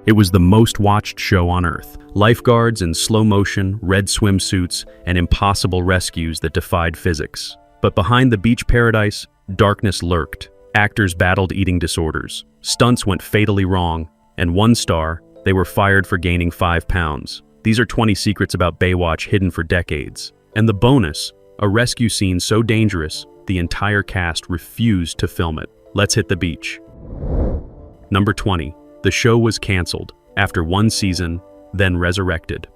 It was the most watched show on Earth. Lifeguards in slow motion, red swimsuits, and impossible rescues that defied physics. But behind the beach paradise, darkness lurked. Actors battled eating disorders. Stunts went fatally wrong. And one star, they were fired for gaining 5 pounds. These are 20 secrets about Baywatch hidden for decades. And the bonus, a rescue scene so dangerous, the entire cast refused to film it. Let's hit the beach. Number 20. The show was canceled after 1 season, then resurrected.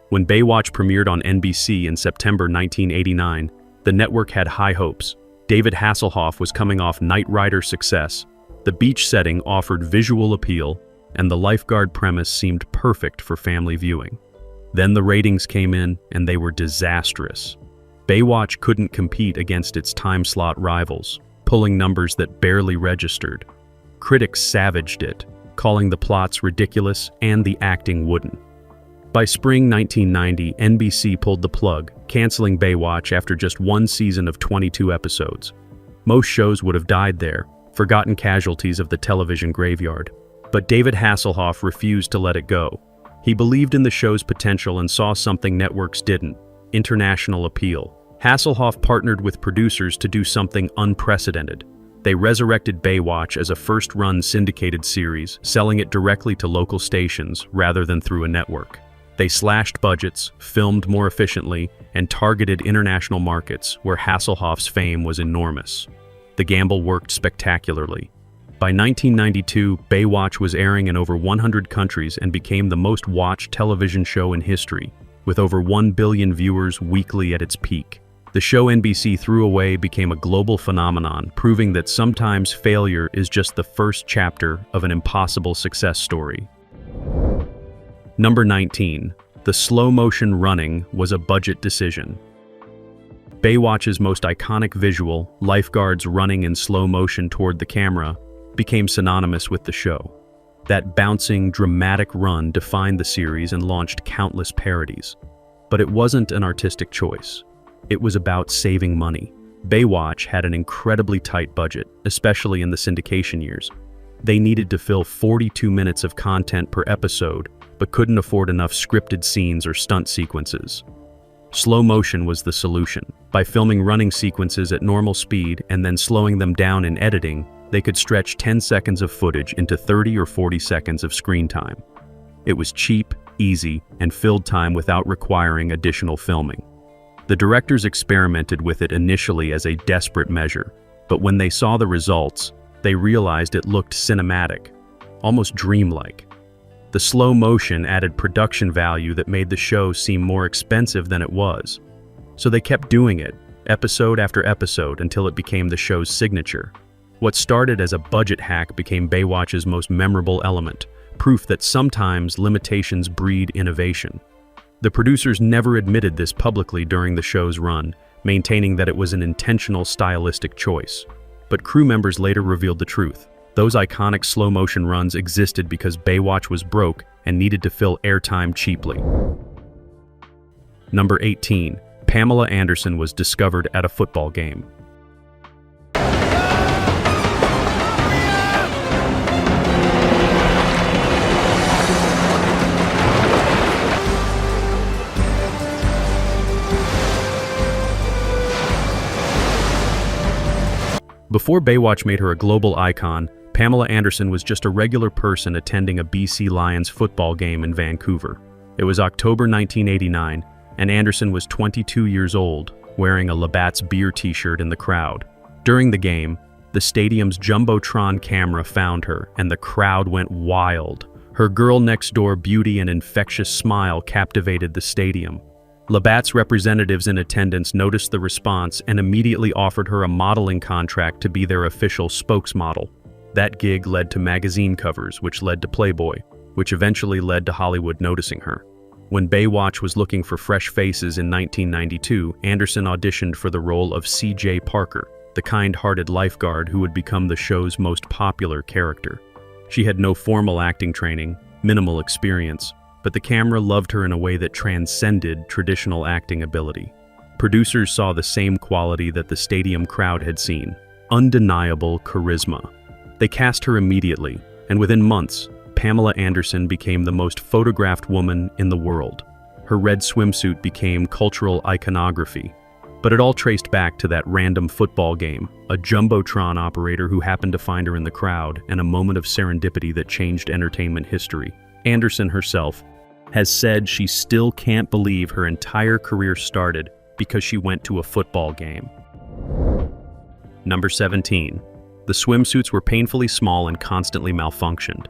When Baywatch premiered on NBC in September 1989, the network had high hopes. David Hasselhoff was coming off Knight Rider success. The beach setting offered visual appeal, and the lifeguard premise seemed perfect for family viewing. Then the ratings came in, and they were disastrous. Baywatch couldn't compete against its time-slot rivals, pulling numbers that barely registered. Critics savaged it, calling the plots ridiculous and the acting wooden. By spring 1990, NBC pulled the plug, canceling Baywatch after just 1 season of 22 episodes. Most shows would have died there, forgotten casualties of the television graveyard. But David Hasselhoff refused to let it go. He believed in the show's potential and saw something networks didn't: international appeal. Hasselhoff partnered with producers to do something unprecedented. They resurrected Baywatch as a first-run syndicated series, selling it directly to local stations rather than through a network. They slashed budgets, filmed more efficiently, and targeted international markets where Hasselhoff's fame was enormous. The gamble worked spectacularly. By 1992, Baywatch was airing in over 100 countries and became the most watched television show in history, with over 1 billion viewers weekly at its peak. The show NBC threw away became a global phenomenon, proving that sometimes failure is just the first chapter of an impossible success story. Number 19. The slow-motion running was a budget decision. Baywatch's most iconic visual, lifeguards running in slow motion toward the camera, became synonymous with the show. That bouncing, dramatic run defined the series and launched countless parodies. But it wasn't an artistic choice. It was about saving money. Baywatch had an incredibly tight budget, especially in the syndication years. They needed to fill 42 minutes of content per episode, but couldn't afford enough scripted scenes or stunt sequences. Slow motion was the solution. By filming running sequences at normal speed and then slowing them down in editing, they could stretch 10 seconds of footage into 30 or 40 seconds of screen time. It was cheap, easy, and filled time without requiring additional filming. The directors experimented with it initially as a desperate measure, but when they saw the results, they realized it looked cinematic, almost dreamlike. The slow motion added production value that made the show seem more expensive than it was. So they kept doing it, episode after episode, until it became the show's signature. What started as a budget hack became Baywatch's most memorable element, proof that sometimes limitations breed innovation. The producers never admitted this publicly during the show's run, maintaining that it was an intentional stylistic choice. But crew members later revealed the truth. Those iconic slow-motion runs existed because Baywatch was broke and needed to fill airtime cheaply. Number 18. Pamela Anderson was discovered at a football game. Before Baywatch made her a global icon, Pamela Anderson was just a regular person attending a BC Lions football game in Vancouver. It was October 1989, and Anderson was 22 years old, wearing a Labatt's beer t-shirt in the crowd. During the game, the stadium's Jumbotron camera found her, and the crowd went wild. Her girl-next-door beauty and infectious smile captivated the stadium. Labatt's representatives in attendance noticed the response and immediately offered her a modeling contract to be their official spokesmodel. That gig led to magazine covers, which led to Playboy, which eventually led to Hollywood noticing her. When Baywatch was looking for fresh faces in 1992, Anderson auditioned for the role of C.J. Parker, the kind-hearted lifeguard who would become the show's most popular character. She had no formal acting training, minimal experience, but the camera loved her in a way that transcended traditional acting ability. Producers saw the same quality that the stadium crowd had seen: undeniable charisma. They cast her immediately, and within months, Pamela Anderson became the most photographed woman in the world. Her red swimsuit became cultural iconography. But it all traced back to that random football game, a jumbotron operator who happened to find her in the crowd, and a moment of serendipity that changed entertainment history. Anderson herself has said she still can't believe her entire career started because she went to a football game. Number 17. The swimsuits were painfully small and constantly malfunctioned.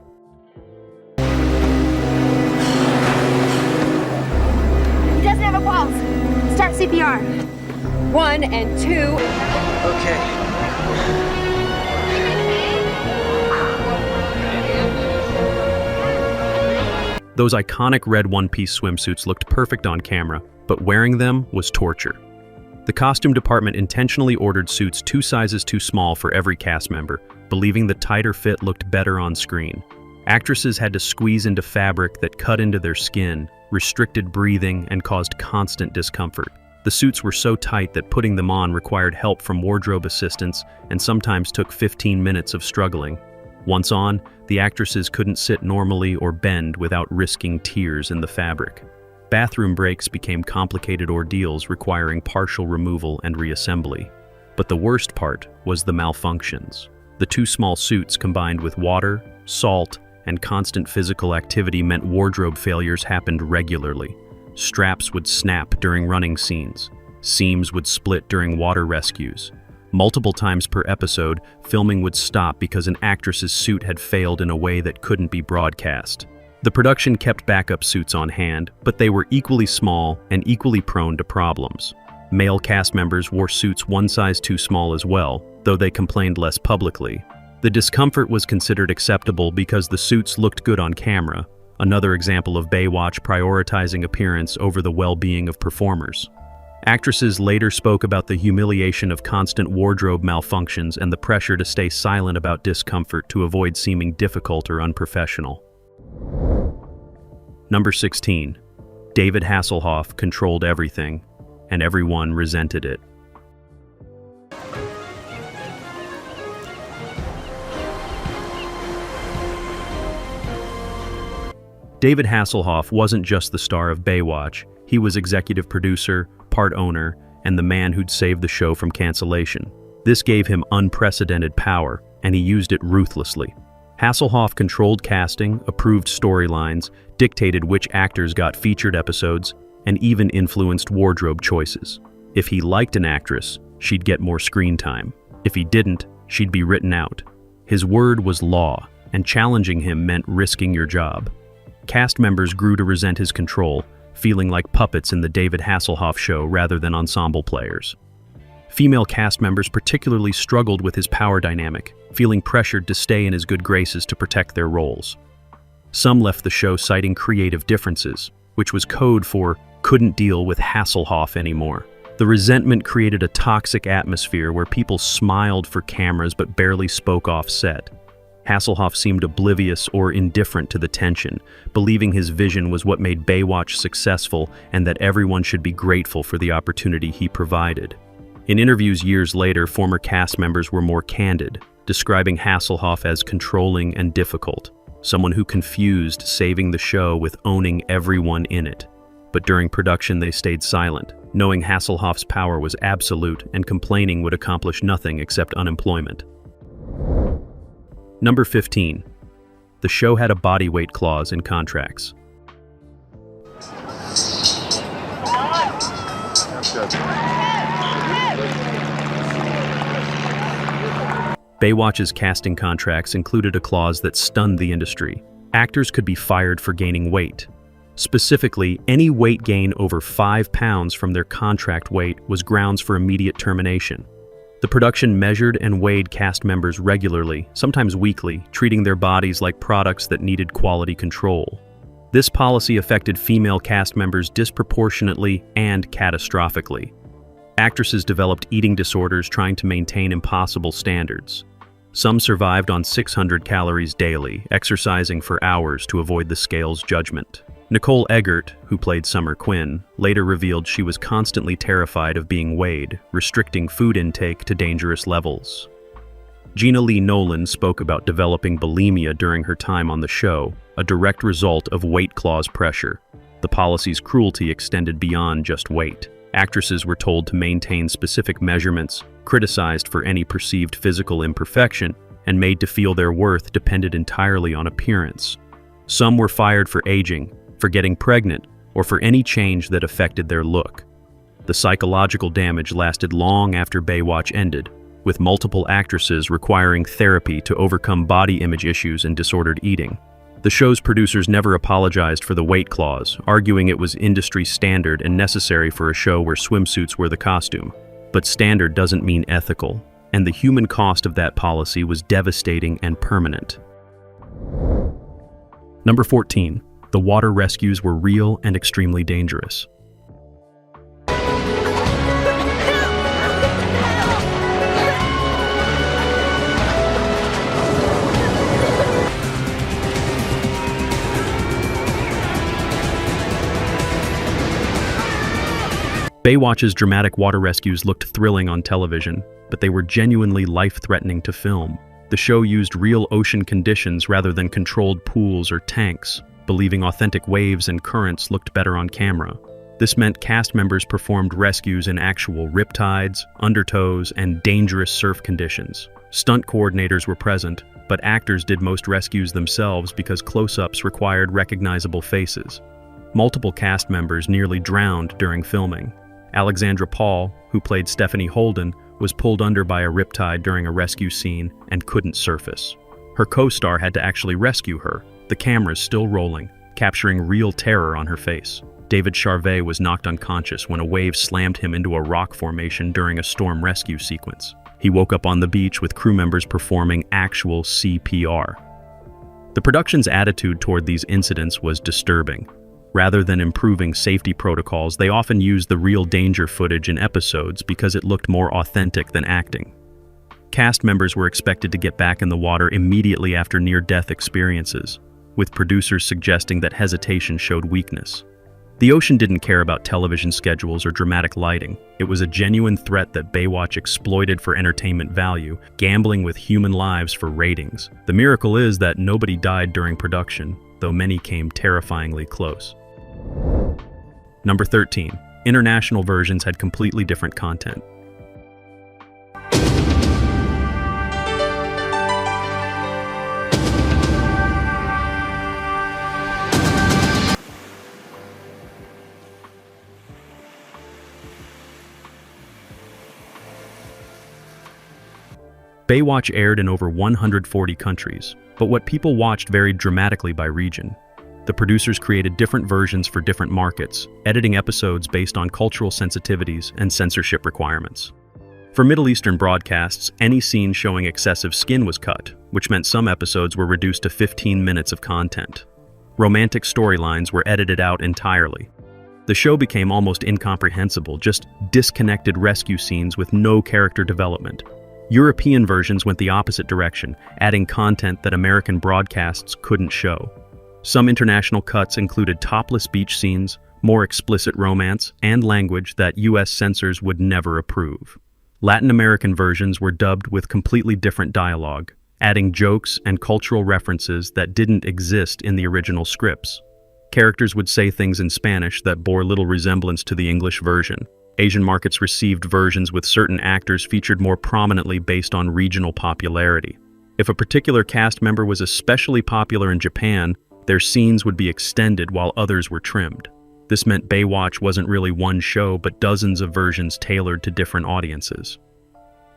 He doesn't have a pulse. Start CPR. 1 and 2. Okay. Those iconic red one-piece swimsuits looked perfect on camera, but wearing them was torture. The costume department intentionally ordered suits 2 sizes too small for every cast member, believing the tighter fit looked better on screen. Actresses had to squeeze into fabric that cut into their skin, restricted breathing, and caused constant discomfort. The suits were so tight that putting them on required help from wardrobe assistants and sometimes took 15 minutes of struggling. Once on, the actresses couldn't sit normally or bend without risking tears in the fabric. Bathroom breaks became complicated ordeals requiring partial removal and reassembly. But the worst part was the malfunctions. The 2 small suits combined with water, salt, and constant physical activity meant wardrobe failures happened regularly. Straps would snap during running scenes. Seams would split during water rescues. Multiple times per episode, filming would stop because an actress's suit had failed in a way that couldn't be broadcast. The production kept backup suits on hand, but they were equally small and equally prone to problems. Male cast members wore suits 1 size too small as well, though they complained less publicly. The discomfort was considered acceptable because the suits looked good on camera, another example of Baywatch prioritizing appearance over the well-being of performers. Actresses later spoke about the humiliation of constant wardrobe malfunctions and the pressure to stay silent about discomfort to avoid seeming difficult or unprofessional. Number 16. David Hasselhoff controlled everything, and everyone resented it. David Hasselhoff wasn't just the star of Baywatch, he was executive producer, part owner, and the man who'd saved the show from cancellation. This gave him unprecedented power, and he used it ruthlessly. Hasselhoff controlled casting, approved storylines, dictated which actors got featured episodes, and even influenced wardrobe choices. If he liked an actress, she'd get more screen time. If he didn't, she'd be written out. His word was law, and challenging him meant risking your job. Cast members grew to resent his control, feeling like puppets in the David Hasselhoff show rather than ensemble players. Female cast members particularly struggled with his power dynamic, feeling pressured to stay in his good graces to protect their roles. Some left the show citing creative differences, which was code for couldn't deal with Hasselhoff anymore. The resentment created a toxic atmosphere where people smiled for cameras but barely spoke off set. Hasselhoff seemed oblivious or indifferent to the tension, believing his vision was what made Baywatch successful and that everyone should be grateful for the opportunity he provided. In interviews years later, former cast members were more candid, describing Hasselhoff as controlling and difficult, someone who confused saving the show with owning everyone in it. But during production they stayed silent, knowing Hasselhoff's power was absolute and complaining would accomplish nothing except unemployment. Number 15. The show had a body weight clause in contracts. Baywatch's casting contracts included a clause that stunned the industry. Actors could be fired for gaining weight. Specifically, any weight gain over 5 pounds from their contract weight was grounds for immediate termination. The production measured and weighed cast members regularly, sometimes weekly, treating their bodies like products that needed quality control. This policy affected female cast members disproportionately and catastrophically. Actresses developed eating disorders trying to maintain impossible standards. Some survived on 600 calories daily, exercising for hours to avoid the scale's judgment. Nicole Eggert, who played Summer Quinn, later revealed she was constantly terrified of being weighed, restricting food intake to dangerous levels. Gina Lee Nolan spoke about developing bulimia during her time on the show, a direct result of weight clause pressure. The policy's cruelty extended beyond just weight. Actresses were told to maintain specific measurements, criticized for any perceived physical imperfection, and made to feel their worth depended entirely on appearance. Some were fired for aging, for getting pregnant, or for any change that affected their look. The psychological damage lasted long after Baywatch ended, with multiple actresses requiring therapy to overcome body image issues and disordered eating. The show's producers never apologized for the weight clause, arguing it was industry standard and necessary for a show where swimsuits were the costume. But standard doesn't mean ethical, and the human cost of that policy was devastating and permanent. Number 14. The water rescues were real and extremely dangerous. Baywatch's dramatic water rescues looked thrilling on television, but they were genuinely life-threatening to film. The show used real ocean conditions rather than controlled pools or tanks, believing authentic waves and currents looked better on camera. This meant cast members performed rescues in actual riptides, undertows, and dangerous surf conditions. Stunt coordinators were present, but actors did most rescues themselves because close-ups required recognizable faces. Multiple cast members nearly drowned during filming. Alexandra Paul, who played Stephanie Holden, was pulled under by a riptide during a rescue scene and couldn't surface. Her co-star had to actually rescue her, the cameras still rolling, capturing real terror on her face. David Charvet was knocked unconscious when a wave slammed him into a rock formation during a storm rescue sequence. He woke up on the beach with crew members performing actual CPR. The production's attitude toward these incidents was disturbing. Rather than improving safety protocols, they often used the real danger footage in episodes because it looked more authentic than acting. Cast members were expected to get back in the water immediately after near-death experiences, with producers suggesting that hesitation showed weakness. The ocean didn't care about television schedules or dramatic lighting. It was a genuine threat that Baywatch exploited for entertainment value, gambling with human lives for ratings. The miracle is that nobody died during production, though many came terrifyingly close. Number 13. International versions had completely different content. Baywatch aired in over 140 countries, but what people watched varied dramatically by region. The producers created different versions for different markets, editing episodes based on cultural sensitivities and censorship requirements. For Middle Eastern broadcasts, any scene showing excessive skin was cut, which meant some episodes were reduced to 15 minutes of content. Romantic storylines were edited out entirely. The show became almost incomprehensible, just disconnected rescue scenes with no character development. European versions went the opposite direction, adding content that American broadcasts couldn't show. Some international cuts included topless beach scenes, more explicit romance, and language that US censors would never approve. Latin American versions were dubbed with completely different dialogue, adding jokes and cultural references that didn't exist in the original scripts. Characters would say things in Spanish that bore little resemblance to the English version. Asian markets received versions with certain actors featured more prominently based on regional popularity. If a particular cast member was especially popular in Japan, their scenes would be extended while others were trimmed. This meant Baywatch wasn't really one show, but dozens of versions tailored to different audiences.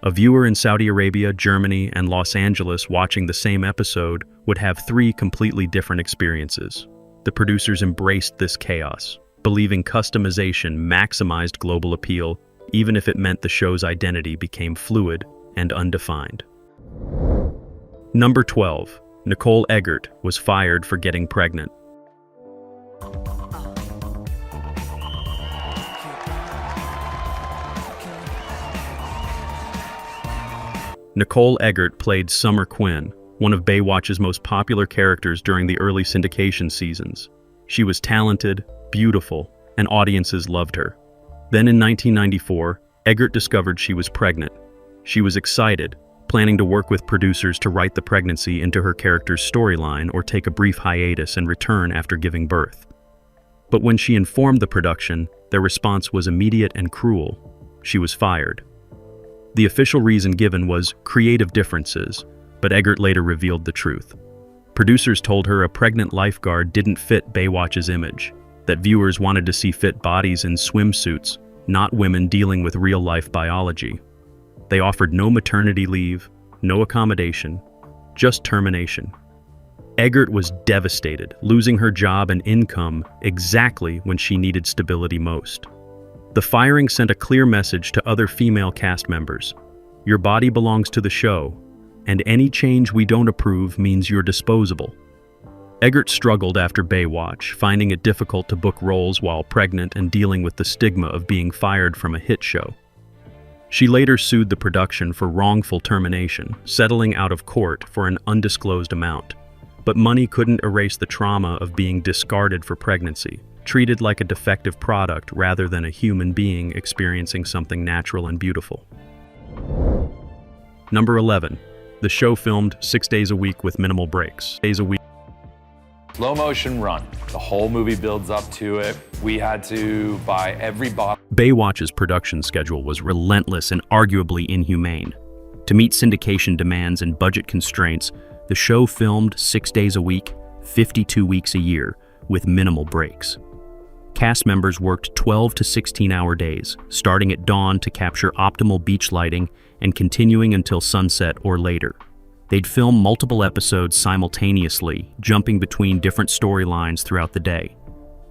A viewer in Saudi Arabia, Germany, and Los Angeles watching the same episode would have 3 completely different experiences. The producers embraced this chaos, believing customization maximized global appeal, even if it meant the show's identity became fluid and undefined. Number 12. Nicole Eggert was fired for getting pregnant. Nicole Eggert played Summer Quinn, one of Baywatch's most popular characters during the early syndication seasons. She was talented, beautiful, and audiences loved her. Then in 1994, Eggert discovered she was pregnant. She was excited, planning to work with producers to write the pregnancy into her character's storyline or take a brief hiatus and return after giving birth. But when she informed the production, their response was immediate and cruel. She was fired. The official reason given was creative differences, but Eggert later revealed the truth. Producers told her a pregnant lifeguard didn't fit Baywatch's image, that viewers wanted to see fit bodies in swimsuits, not women dealing with real-life biology. They offered no maternity leave, no accommodation, just termination. Eggert was devastated, losing her job and income exactly when she needed stability most. The firing sent a clear message to other female cast members. Your body belongs to the show, and any change we don't approve means you're disposable. Eggert struggled after Baywatch, finding it difficult to book roles while pregnant and dealing with the stigma of being fired from a hit show. She later sued the production for wrongful termination, settling out of court for an undisclosed amount. But money couldn't erase the trauma of being discarded for pregnancy, treated like a defective product rather than a human being experiencing something natural and beautiful. Number 11. The show filmed 6 days a week with minimal breaks. Slow motion run. The whole movie builds up to it. We had to buy every bottle. Baywatch's production schedule was relentless and arguably inhumane. To meet syndication demands and budget constraints, the show filmed 6 days a week, 52 weeks a year, with minimal breaks. Cast members worked 12 to 16-hour days, starting at dawn to capture optimal beach lighting and continuing until sunset or later. They'd film multiple episodes simultaneously, jumping between different storylines throughout the day.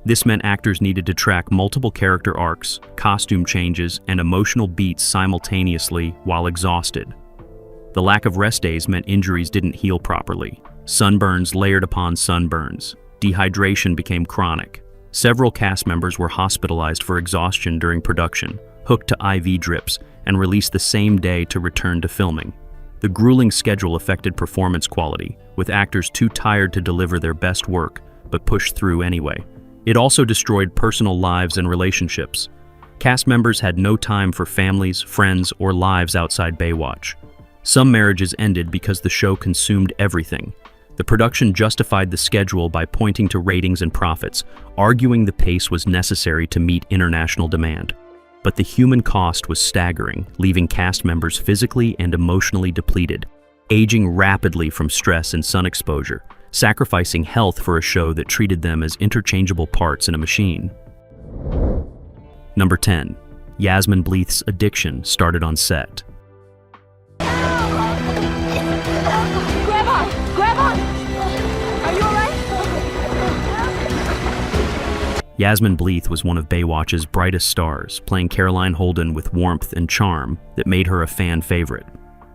This meant actors needed to track multiple character arcs, costume changes, and emotional beats simultaneously while exhausted. The lack of rest days meant injuries didn't heal properly. Sunburns layered upon sunburns. Dehydration became chronic. Several cast members were hospitalized for exhaustion during production, hooked to IV drips, and released the same day to return to filming. The grueling schedule affected performance quality, with actors too tired to deliver their best work, but pushed through anyway. It also destroyed personal lives and relationships. Cast members had no time for families, friends, or lives outside Baywatch. Some marriages ended because the show consumed everything. The production justified the schedule by pointing to ratings and profits, arguing the pace was necessary to meet international demand. But the human cost was staggering, leaving cast members physically and emotionally depleted, aging rapidly from stress and sun exposure, sacrificing health for a show that treated them as interchangeable parts in a machine. Number 10. Yasmin Bleeth's addiction started on set. Yasmin Bleeth was one of Baywatch's brightest stars, playing Caroline Holden with warmth and charm that made her a fan favorite.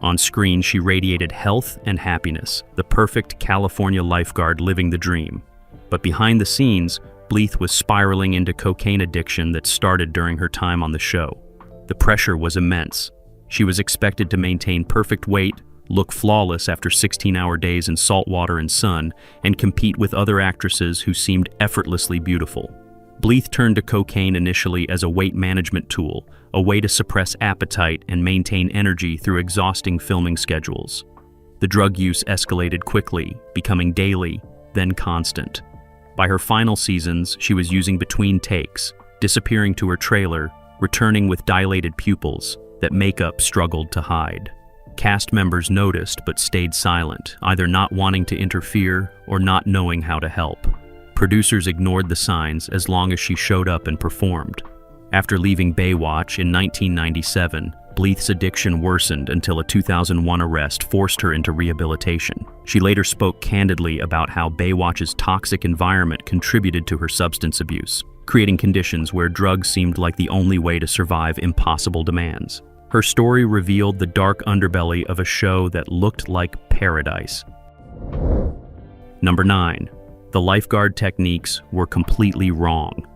On screen, she radiated health and happiness, the perfect California lifeguard living the dream. But behind the scenes, Bleeth was spiraling into cocaine addiction that started during her time on the show. The pressure was immense. She was expected to maintain perfect weight, look flawless after 16-hour days in salt water and sun, and compete with other actresses who seemed effortlessly beautiful. Bleeth turned to cocaine initially as a weight management tool, a way to suppress appetite and maintain energy through exhausting filming schedules. The drug use escalated quickly, becoming daily, then constant. By her final seasons, she was using between takes, disappearing to her trailer, returning with dilated pupils that makeup struggled to hide. Cast members noticed but stayed silent, either not wanting to interfere or not knowing how to help. Producers ignored the signs as long as she showed up and performed. After leaving Baywatch in 1997, Bleeth's addiction worsened until a 2001 arrest forced her into rehabilitation. She later spoke candidly about how Baywatch's toxic environment contributed to her substance abuse, creating conditions where drugs seemed like the only way to survive impossible demands. Her story revealed the dark underbelly of a show that looked like paradise. Number 9. The lifeguard techniques were completely wrong.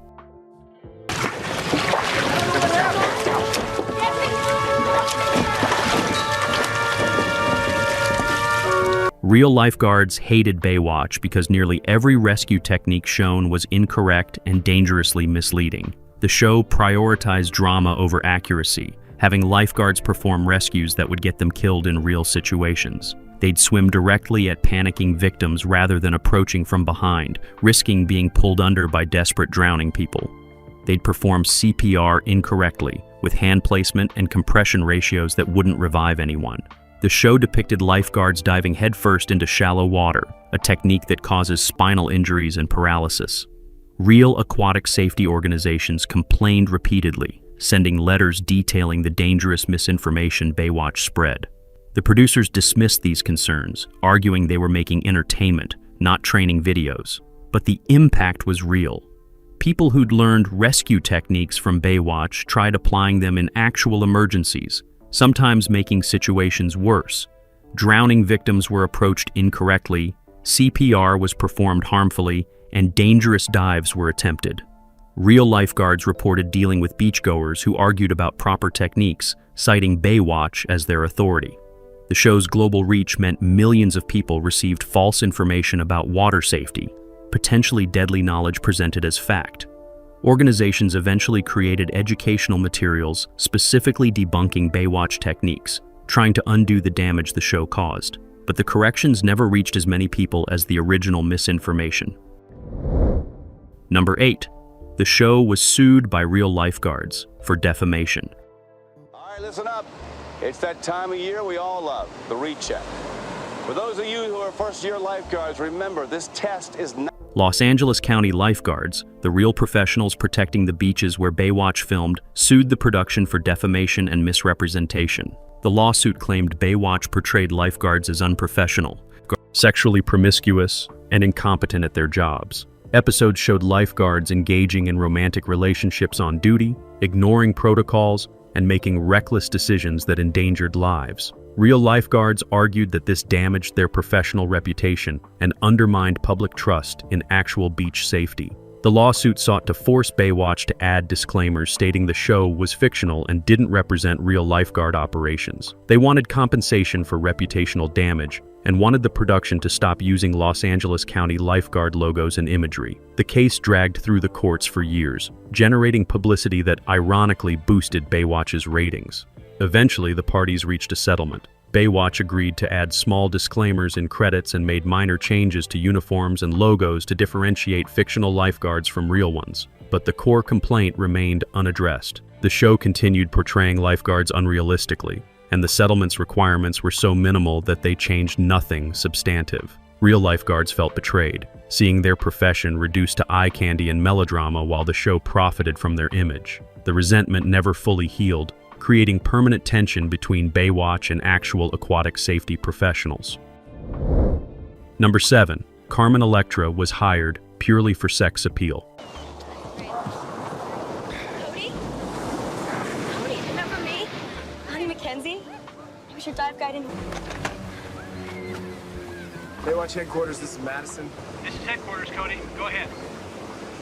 Real lifeguards hated Baywatch because nearly every rescue technique shown was incorrect and dangerously misleading. The show prioritized drama over accuracy, having lifeguards perform rescues that would get them killed in real situations. They'd swim directly at panicking victims rather than approaching from behind, risking being pulled under by desperate drowning people. They'd perform CPR incorrectly, with hand placement and compression ratios that wouldn't revive anyone. The show depicted lifeguards diving headfirst into shallow water, a technique that causes spinal injuries and paralysis. Real aquatic safety organizations complained repeatedly, sending letters detailing the dangerous misinformation Baywatch spread. The producers dismissed these concerns, arguing they were making entertainment, not training videos. But the impact was real. People who'd learned rescue techniques from Baywatch tried applying them in actual emergencies, sometimes making situations worse. Drowning victims were approached incorrectly, CPR was performed harmfully, and dangerous dives were attempted. Real lifeguards reported dealing with beachgoers who argued about proper techniques, citing Baywatch as their authority. The show's global reach meant millions of people received false information about water safety, potentially deadly knowledge presented as fact. Organizations eventually created educational materials specifically debunking Baywatch techniques, trying to undo the damage the show caused. But the corrections never reached as many people as the original misinformation. Number 8. The show was sued by real lifeguards for defamation. All right, listen up. It's that time of year we all love, the recheck. For those of you who are first-year lifeguards, remember, this test is not... Los Angeles County lifeguards, the real professionals protecting the beaches where Baywatch filmed, sued the production for defamation and misrepresentation. The lawsuit claimed Baywatch portrayed lifeguards as unprofessional, sexually promiscuous, and incompetent at their jobs. Episodes showed lifeguards engaging in romantic relationships on duty, ignoring protocols, and making reckless decisions that endangered lives. Real lifeguards argued that this damaged their professional reputation and undermined public trust in actual beach safety. The lawsuit sought to force Baywatch to add disclaimers stating the show was fictional and didn't represent real lifeguard operations. They wanted compensation for reputational damage and wanted the production to stop using Los Angeles County lifeguard logos and imagery. The case dragged through the courts for years, generating publicity that ironically boosted Baywatch's ratings. Eventually, the parties reached a settlement. Baywatch agreed to add small disclaimers in credits and made minor changes to uniforms and logos to differentiate fictional lifeguards from real ones. But the core complaint remained unaddressed. The show continued portraying lifeguards unrealistically, and the settlement's requirements were so minimal that they changed nothing substantive. Real lifeguards felt betrayed, seeing their profession reduced to eye candy and melodrama while the show profited from their image. The resentment never fully healed, creating permanent tension between Baywatch and actual aquatic safety professionals. Number 7. Carmen Electra was hired purely for sex appeal. Cody? Cody, remember me? Lonnie Mackenzie? I was your dive guide in... Baywatch headquarters, this is Madison. This is headquarters, Cody. Go ahead.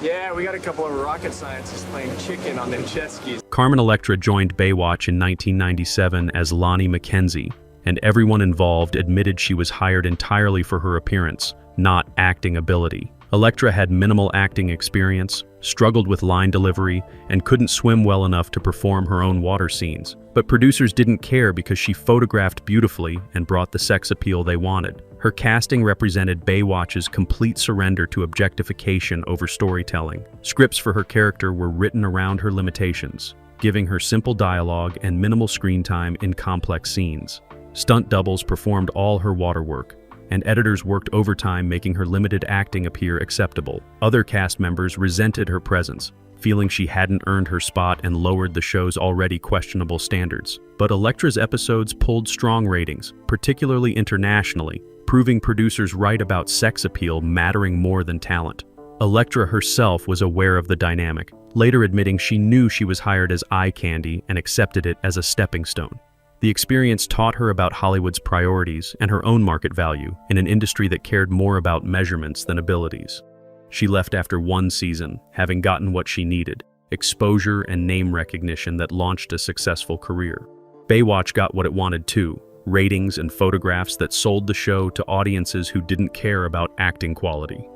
Yeah, we got a couple of rocket scientists playing chicken on them jet skis. Carmen Electra joined Baywatch in 1997 as Lonnie Mackenzie, and everyone involved admitted she was hired entirely for her appearance, not acting ability. Electra had minimal acting experience, struggled with line delivery, and couldn't swim well enough to perform her own water scenes. But producers didn't care because she photographed beautifully and brought the sex appeal they wanted. Her casting represented Baywatch's complete surrender to objectification over storytelling. Scripts for her character were written around her limitations, giving her simple dialogue and minimal screen time in complex scenes. Stunt doubles performed all her water work, and editors worked overtime making her limited acting appear acceptable. Other cast members resented her presence, feeling she hadn't earned her spot and lowered the show's already questionable standards. But Electra's episodes pulled strong ratings, particularly internationally, proving producers right about sex appeal mattering more than talent. Electra herself was aware of the dynamic, later admitting she knew she was hired as eye candy and accepted it as a stepping stone. The experience taught her about Hollywood's priorities and her own market value in an industry that cared more about measurements than abilities. She left after one season, having gotten what she needed, exposure and name recognition that launched a successful career. Baywatch got what it wanted too, ratings, and photographs that sold the show to audiences who didn't care about acting quality.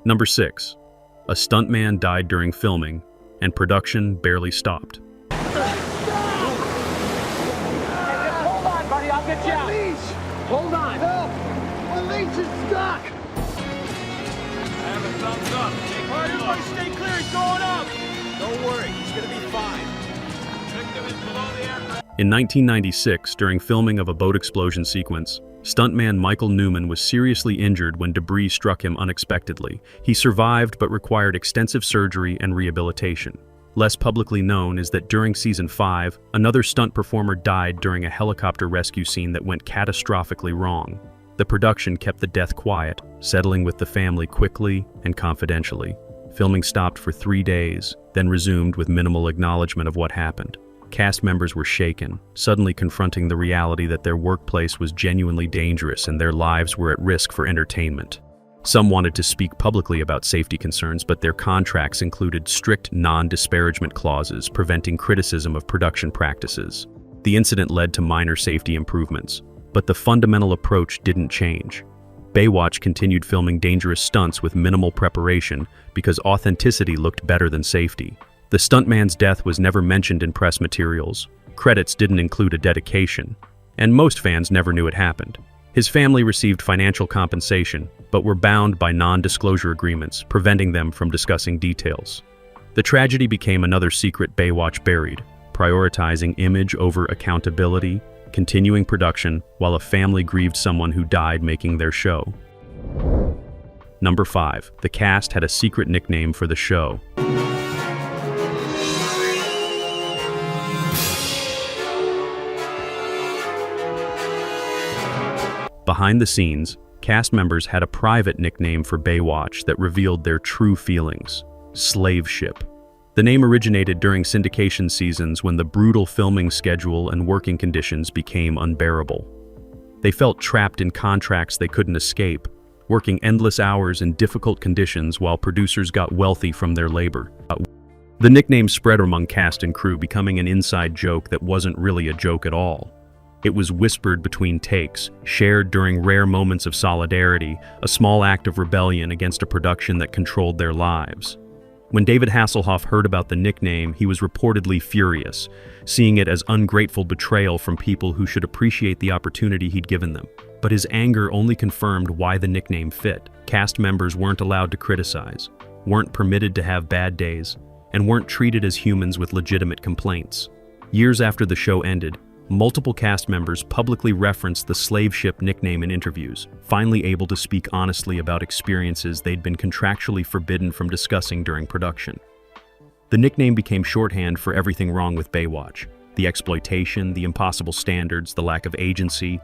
Number 6. A stuntman died during filming, and production barely stopped. Hold on, buddy, I'll get you out. Hold on. Help! My leash is stuck! I have a thumbs up. All right, everybody stay clear. He's going up. Don't worry. He's going to be fine. Victim is below the aircraft. In 1996, during filming of a boat explosion sequence, stuntman Michael Newman was seriously injured when debris struck him unexpectedly. He survived but required extensive surgery and rehabilitation. Less publicly known is that during season 5, another stunt performer died during a helicopter rescue scene that went catastrophically wrong. The production kept the death quiet, settling with the family quickly and confidentially. Filming stopped for 3 days, then resumed with minimal acknowledgement of what happened. Cast members were shaken, suddenly confronting the reality that their workplace was genuinely dangerous and their lives were at risk for entertainment. Some wanted to speak publicly about safety concerns, but their contracts included strict non-disparagement clauses preventing criticism of production practices. The incident led to minor safety improvements, but the fundamental approach didn't change. Baywatch continued filming dangerous stunts with minimal preparation because authenticity looked better than safety. The stuntman's death was never mentioned in press materials, credits didn't include a dedication, and most fans never knew it happened. His family received financial compensation, but were bound by non-disclosure agreements, preventing them from discussing details. The tragedy became another secret Baywatch buried, prioritizing image over accountability, continuing production while a family grieved someone who died making their show. Number 5. The cast had a secret nickname for the show. Behind the scenes, cast members had a private nickname for Baywatch that revealed their true feelings: Slave Ship. The name originated during syndication seasons when the brutal filming schedule and working conditions became unbearable. They felt trapped in contracts they couldn't escape, working endless hours in difficult conditions while producers got wealthy from their labor. The nickname spread among cast and crew, becoming an inside joke that wasn't really a joke at all. It was whispered between takes, shared during rare moments of solidarity, a small act of rebellion against a production that controlled their lives. When David Hasselhoff heard about the nickname, he was reportedly furious, seeing it as ungrateful betrayal from people who should appreciate the opportunity he'd given them. But his anger only confirmed why the nickname fit. Cast members weren't allowed to criticize, weren't permitted to have bad days, and weren't treated as humans with legitimate complaints. Years after the show ended, multiple cast members publicly referenced the Slave Ship nickname in interviews, finally able to speak honestly about experiences they'd been contractually forbidden from discussing during production. The nickname became shorthand for everything wrong with Baywatch: the exploitation, the impossible standards, the lack of agency,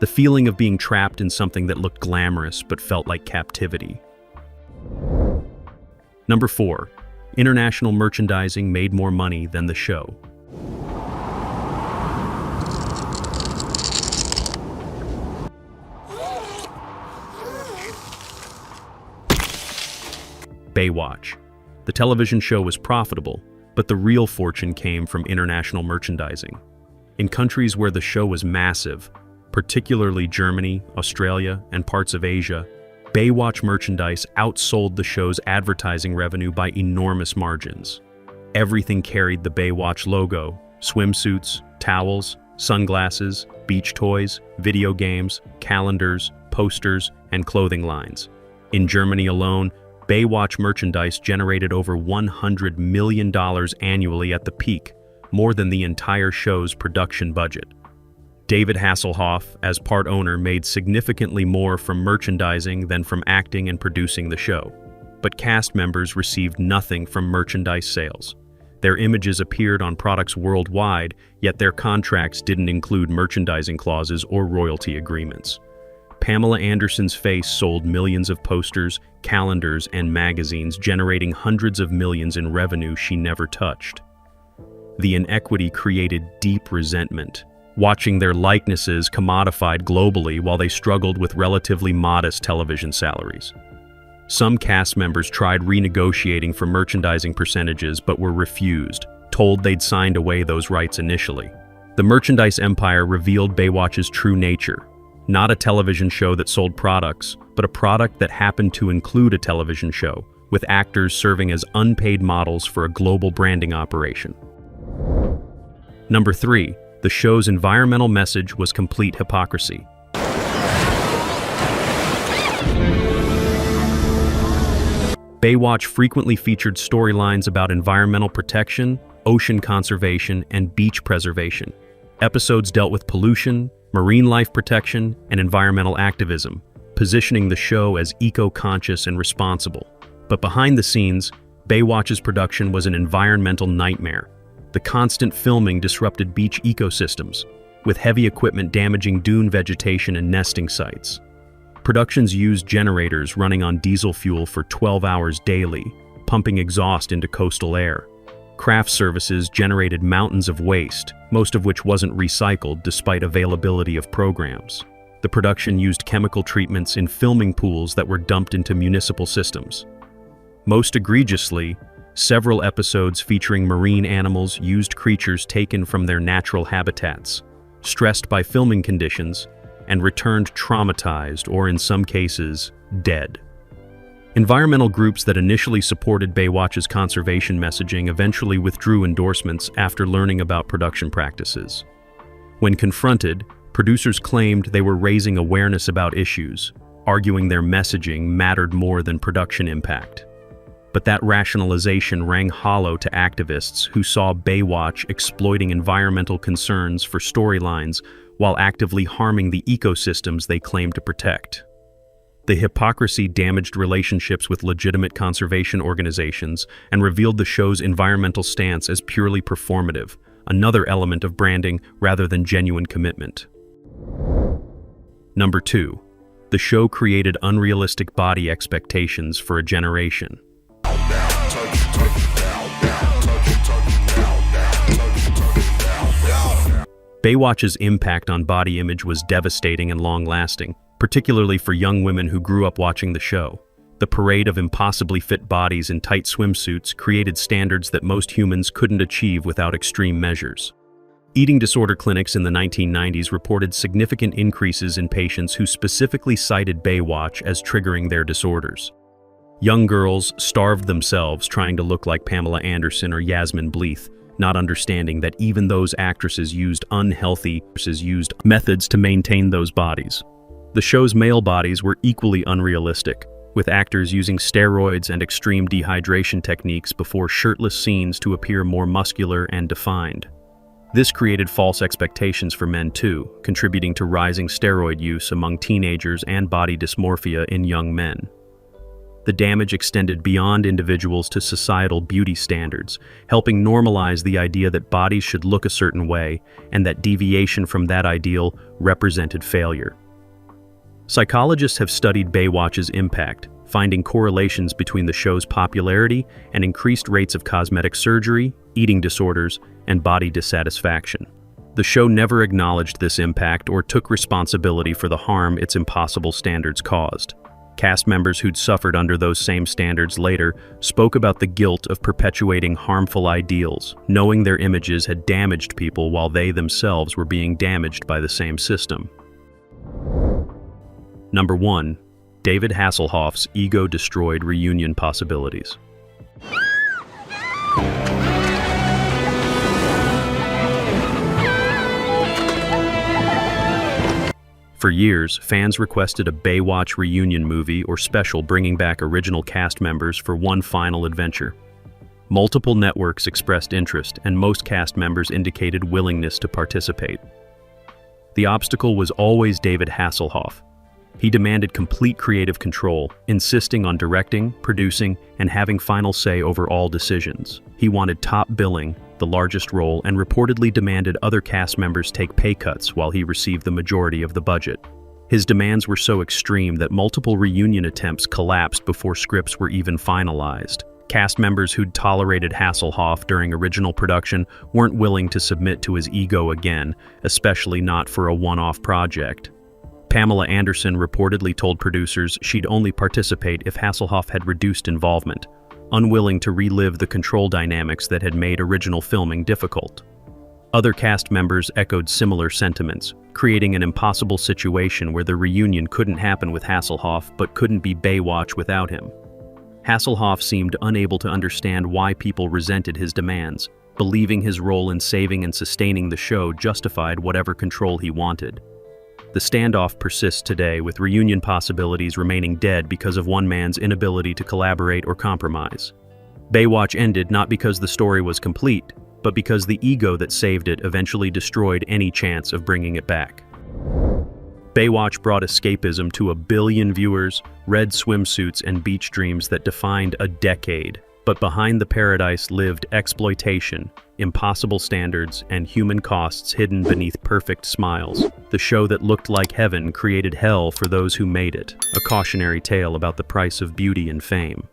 the feeling of being trapped in something that looked glamorous but felt like captivity. Number 4. International merchandising made more money than the show. Baywatch. The television show was profitable, but the real fortune came from international merchandising. In countries where the show was massive, particularly Germany, Australia, and parts of Asia, Baywatch merchandise outsold the show's advertising revenue by enormous margins. Everything carried the Baywatch logo: swimsuits, towels, sunglasses, beach toys, video games, calendars, posters, and clothing lines. In Germany alone, Baywatch merchandise generated over $100 million annually at the peak, more than the entire show's production budget. David Hasselhoff, as part owner, made significantly more from merchandising than from acting and producing the show. But cast members received nothing from merchandise sales. Their images appeared on products worldwide, yet their contracts didn't include merchandising clauses or royalty agreements. Pamela Anderson's face sold millions of posters, calendars, and magazines, generating hundreds of millions in revenue she never touched. The inequity created deep resentment, watching their likenesses commodified globally while they struggled with relatively modest television salaries. Some cast members tried renegotiating for merchandising percentages but were refused, told they'd signed away those rights initially. The merchandise empire revealed Baywatch's true nature. Not a television show that sold products, but a product that happened to include a television show, with actors serving as unpaid models for a global branding operation. Number 3. The show's environmental message was complete hypocrisy. Baywatch frequently featured storylines about environmental protection, ocean conservation, and beach preservation. Episodes dealt with pollution, marine life protection, and environmental activism, positioning the show as eco-conscious and responsible. But behind the scenes, Baywatch's production was an environmental nightmare. The constant filming disrupted beach ecosystems, with heavy equipment damaging dune vegetation and nesting sites. Productions used generators running on diesel fuel for 12 hours daily, pumping exhaust into coastal air. Craft services generated mountains of waste, most of which wasn't recycled despite availability of programs. The production used chemical treatments in filming pools that were dumped into municipal systems. Most egregiously, several episodes featuring marine animals used creatures taken from their natural habitats, stressed by filming conditions, and returned traumatized or, in some cases, dead. Environmental groups that initially supported Baywatch's conservation messaging eventually withdrew endorsements after learning about production practices. When confronted, producers claimed they were raising awareness about issues, arguing their messaging mattered more than production impact. But that rationalization rang hollow to activists who saw Baywatch exploiting environmental concerns for storylines while actively harming the ecosystems they claimed to protect. The hypocrisy damaged relationships with legitimate conservation organizations and revealed the show's environmental stance as purely performative, another element of branding rather than genuine commitment. Number 2. The show created unrealistic body expectations for a generation. Baywatch's impact on body image was devastating and long-lasting, particularly for young women who grew up watching the show. The parade of impossibly fit bodies in tight swimsuits created standards that most humans couldn't achieve without extreme measures. Eating disorder clinics in the 1990s reported significant increases in patients who specifically cited Baywatch as triggering their disorders. Young girls starved themselves trying to look like Pamela Anderson or Yasmin Bleeth, not understanding that even those actresses used unhealthy methods to maintain those bodies. The show's male bodies were equally unrealistic, with actors using steroids and extreme dehydration techniques before shirtless scenes to appear more muscular and defined. This created false expectations for men too, contributing to rising steroid use among teenagers and body dysmorphia in young men. The damage extended beyond individuals to societal beauty standards, helping normalize the idea that bodies should look a certain way and that deviation from that ideal represented failure. Psychologists have studied Baywatch's impact, finding correlations between the show's popularity and increased rates of cosmetic surgery, eating disorders, and body dissatisfaction. The show never acknowledged this impact or took responsibility for the harm its impossible standards caused. Cast members who'd suffered under those same standards later spoke about the guilt of perpetuating harmful ideals, knowing their images had damaged people while they themselves were being damaged by the same system. Number 1. David Hasselhoff's ego-destroyed reunion possibilities. For years, fans requested a Baywatch reunion movie or special bringing back original cast members for one final adventure. Multiple networks expressed interest, and most cast members indicated willingness to participate. The obstacle was always David Hasselhoff. He demanded complete creative control, insisting on directing, producing, and having final say over all decisions. He wanted top billing, the largest role, and reportedly demanded other cast members take pay cuts while he received the majority of the budget. His demands were so extreme that multiple reunion attempts collapsed before scripts were even finalized. Cast members who'd tolerated Hasselhoff during original production weren't willing to submit to his ego again, especially not for a one-off project. Pamela Anderson reportedly told producers she'd only participate if Hasselhoff had reduced involvement, unwilling to relive the control dynamics that had made original filming difficult. Other cast members echoed similar sentiments, creating an impossible situation where the reunion couldn't happen with Hasselhoff but couldn't be Baywatch without him. Hasselhoff seemed unable to understand why people resented his demands, believing his role in saving and sustaining the show justified whatever control he wanted. The standoff persists today, with reunion possibilities remaining dead because of one man's inability to collaborate or compromise. Baywatch ended not because the story was complete, but because the ego that saved it eventually destroyed any chance of bringing it back. Baywatch brought escapism to 1 billion viewers, red swimsuits, and beach dreams that defined a decade. But behind the paradise lived exploitation, impossible standards, and human costs hidden beneath perfect smiles. The show that looked like heaven created hell for those who made it, a cautionary tale about the price of beauty and fame.